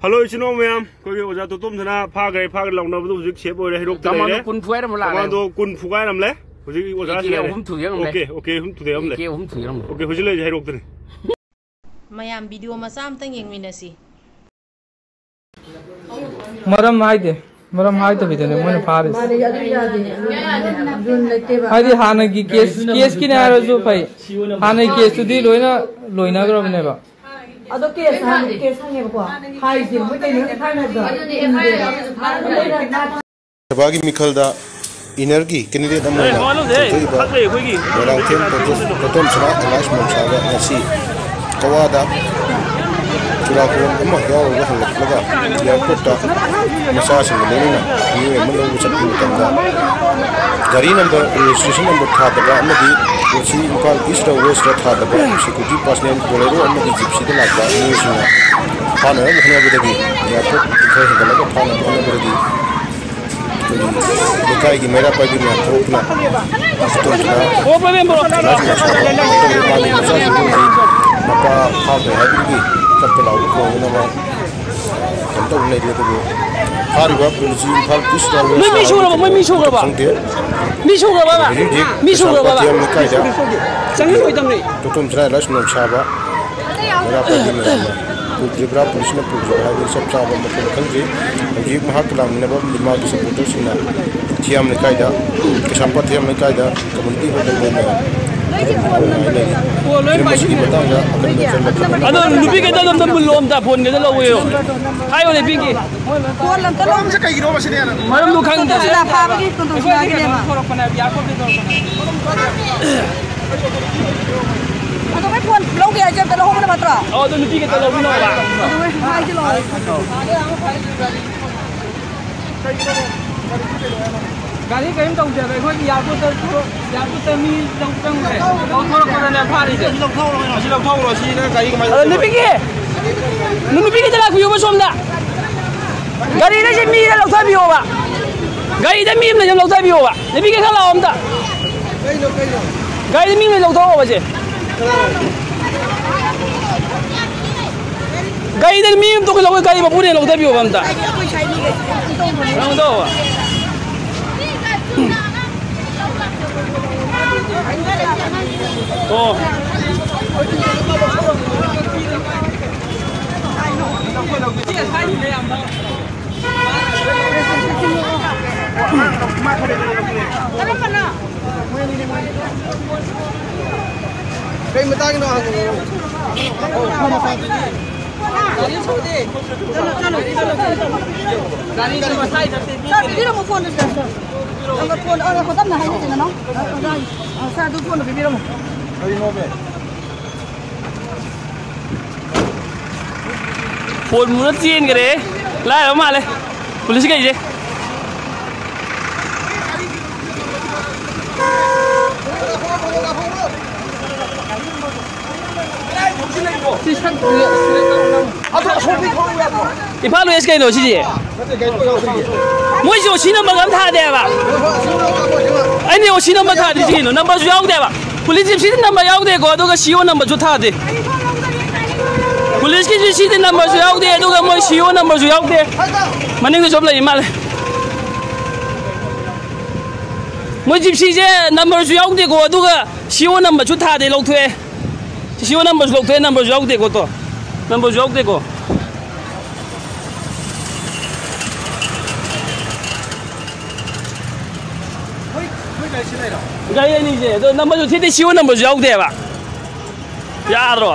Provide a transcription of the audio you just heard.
Hello, Chino, ma'am. Okay, was that to Tomana, Paga, Paga, Nobu, Ship or Hedok. Commando Kun Fuganamle? Was it was home to them? Okay, to them. Okay, who's the Hedok? Mayam video something in Minasi. Madam Maide, Madam Haida with the Lemon Paris. I did Hanaki case, Kieskin Arazupai, Hanaki case to the Loina Grove never. Other case, high him, we can Tabagi Mikalda Energy, candidate among Kawada, Churakum, Amaho, Airport, Massage, and Melina, you and Melo, which are Gari number, registration number, Tadaba, which she called East or West Tadaba, she could keep us named Bolero and the Gypsy like that, Pana, with the airport, because the level Pana, the guy he made up by the Maka how the heavy couple out Konama Lady Hariba, Pistol, Tutum Trash no Chaba, Putibra, Pushna Puja, having some trouble in the country, and give Mahakalam never the market supporters in Tiam Nikaida, Shampatiam Nikaida, community with the women. Ano lupi kita dalam belum tak pun kita lalu yo. Ayo le pingi. Macam kayak gini macam ni. Malam lu kang dah. Apa lagi tuntut lagi ni mah. Atau apa pun lalu dia ajar terlalu mana matra. Oh tu lupi kita lalu mana. Atau apa hai je lalu. Gari kayaknya tahu je, kalau dia aku termi jangkang le. Kau thora kau nak pari je. Masih lau thau sih, gari kemana? Lu pergi jalan kuyu macam dah. Gari ni je mi lau thau biu ba. Gari ni mi ni lau thau biu ba. Lu pergi kalau om tak? Gari mi ni lau thau apa je? Gari ni mi tu kalau gari apa pun lau thau biu ba om tak? Lau thau. Oh. Kay matangin na ako. Galing छोड़े गाड़ी का मसाई करते sir बिरो मो phone दे sir अगर phone अगर खत्म ना है ना नो सर दो फोन बिरो मो अभी नो पे फोन मुझे चेंज करे लाए हम आले पुलिस का ये 이팔로 SK 넣으시지? 뭐지? 오시는 거 감타 대봐. 아니 오시는 거 타 되지? 너 넘버 주 대봐. 폴리스 시즌 넘버 되고 너가 시오 넘버 주 타대. 폴리스 시즌 넘버 주 돼. 너가 뭐 시오 넘버 주 돼. 만능도 좀 라 이말. 뭐지 시즌 넘버 주 되고 너가 시오 넘버 주 타대 록퇴. 시오 넘버 주 록퇴 넘버 주 되고 또. 넘버 주 되고. Gaya ni je, tu nombor tu tiada siapa nombor jauh dia, pak. Ya, roh.